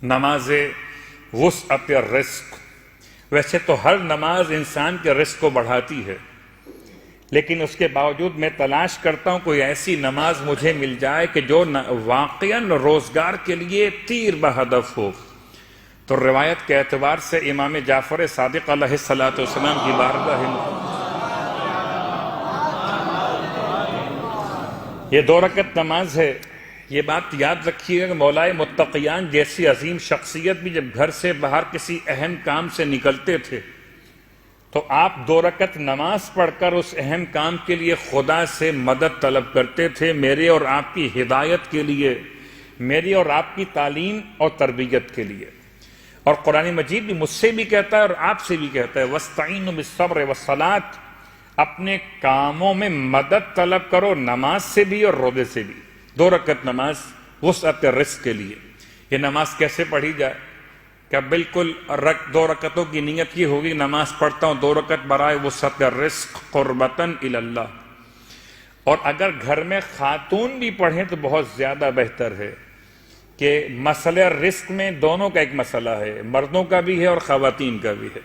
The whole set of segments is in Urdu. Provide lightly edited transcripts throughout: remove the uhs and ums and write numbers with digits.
نماز وسعت الرزق، ویسے تو ہر نماز انسان کے رزق کو بڑھاتی ہے، لیکن اس کے باوجود میں تلاش کرتا ہوں کوئی ایسی نماز مجھے مل جائے کہ جو واقعاً روزگار کے لیے تیر بہدف ہو۔ تو روایت کے اعتبار سے امام جعفر صادق علیہ السلام کی بارگاہ یہ 2 رکعت نماز ہے۔ یہ بات یاد رکھیے کہ مولائے متقیان جیسی عظیم شخصیت بھی جب گھر سے باہر کسی اہم کام سے نکلتے تھے تو آپ 2 رکعت نماز پڑھ کر اس اہم کام کے لیے خدا سے مدد طلب کرتے تھے، میرے اور آپ کی ہدایت کے لیے، میری اور آپ کی تعلیم اور تربیت کے لیے۔ اور قرآن مجید بھی مجھ سے بھی کہتا ہے اور آپ سے بھی کہتا ہے وَاسْتَعِینُوا بِالصَّبْرِ وَالصَّلَاةِ، اپنے کاموں میں مدد طلب کرو، نماز سے بھی اور روزے سے بھی۔ 2 رکعت نماز وسعت الرزق کے لیے۔ یہ نماز کیسے پڑھی جائے؟ کہ بالکل 2 رکعتوں کی نیت یہ ہوگی، نماز پڑھتا ہوں 2 رکعت برائے وسعت الرزق قربتاً الی اللہ۔ اور اگر گھر میں خاتون بھی پڑھیں تو بہت زیادہ بہتر ہے کہ مسئلہ رزق میں دونوں کا ایک مسئلہ ہے، مردوں کا بھی ہے اور خواتین کا بھی ہے۔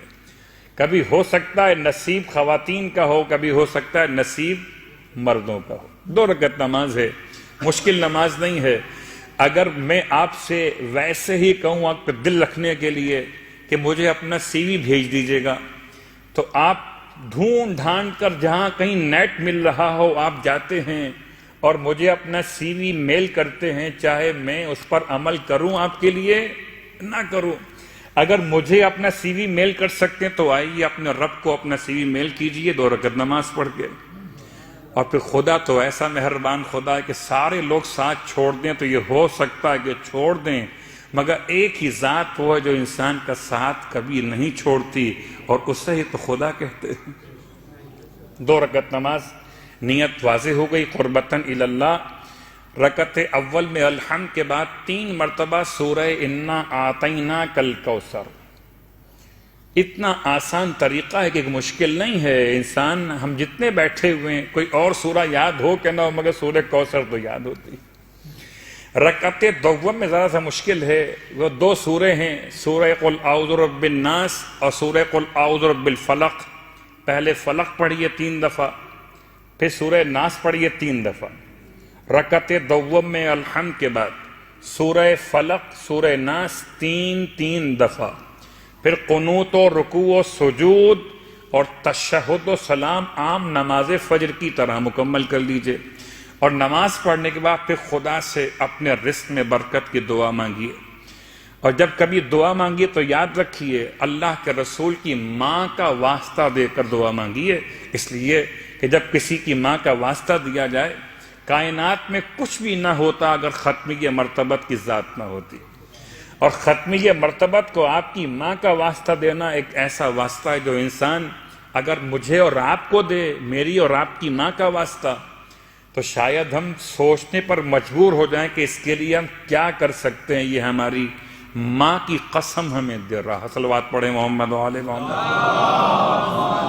کبھی ہو سکتا ہے نصیب خواتین کا ہو، کبھی ہو سکتا ہے نصیب مردوں کا ہو۔ 2 رکعت نماز ہے، مشکل نماز نہیں ہے۔ اگر میں آپ سے ویسے ہی کہوں آپ پہ دل رکھنے کے لیے کہ مجھے اپنا سی وی بھیج دیجیے گا، تو آپ ڈھونڈ ڈھانڈ کر جہاں کہیں نیٹ مل رہا ہو آپ جاتے ہیں اور مجھے اپنا سی وی میل کرتے ہیں، چاہے میں اس پر عمل کروں آپ کے لیے نہ کروں۔ اگر مجھے اپنا سی وی میل کر سکتے ہیں تو آئیے اپنے رب کو اپنا سی وی میل کیجئے 2 رکعت نماز پڑھ کے۔ اور پھر خدا تو ایسا مہربان خدا ہے کہ سارے لوگ ساتھ چھوڑ دیں تو یہ ہو سکتا ہے کہ چھوڑ دیں، مگر ایک ہی ذات وہ ہے جو انسان کا ساتھ کبھی نہیں چھوڑتی، اور اسے ہی تو خدا کہتے ہیں۔ 2 رکعت نماز نیت واضح ہو گئی قربتاً الی اللہ۔ رکعت اول میں الحمد کے بعد 3 مرتبہ سورہ انا اعطیناک الکوثر۔ اتنا آسان طریقہ ہے کہ ایک مشکل نہیں ہے۔ انسان ہم جتنے بیٹھے ہوئے ہیں کوئی اور سورہ یاد ہو کہ نہ ہو، مگر سورہ کوثر تو یاد ہوتی۔ رکعت دوم میں ذرا سا مشکل ہے، وہ 2 سورے ہیں، سورہ قل اعوذ برب الناس اور سورہ قل اعوذ برب الفلق۔ پہلے فلق پڑھیے 3 دفعہ، پھر سورہ ناس پڑھیے 3 دفعہ۔ رکعت دوم میں الحمد کے بعد سورہ فلق، سورہ ناس 3 دفعہ، پھر قنوت و رکوع و سجود اور تشہد و سلام عام نماز فجر کی طرح مکمل کر لیجئے۔ اور نماز پڑھنے کے بعد پھر خدا سے اپنے رزق میں برکت کی دعا مانگیے۔ اور جب کبھی دعا مانگیے تو یاد رکھیے اللہ کے رسول کی ماں کا واسطہ دے کر دعا مانگیے، اس لیے کہ جب کسی کی ماں کا واسطہ دیا جائے، کائنات میں کچھ بھی نہ ہوتا اگر ختمیہ مرتبت کی ذات نہ ہوتی، اور ختمیہ مرتبت کو آپ کی ماں کا واسطہ دینا ایک ایسا واسطہ ہے جو انسان اگر مجھے اور آپ کو دے، میری اور آپ کی ماں کا واسطہ، تو شاید ہم سوچنے پر مجبور ہو جائیں کہ اس کے لیے ہم کیا کر سکتے ہیں۔ یہ ہماری ماں کی قسم ہمیں دے رہا۔ صلوات پڑھیں محمد و آل محمد۔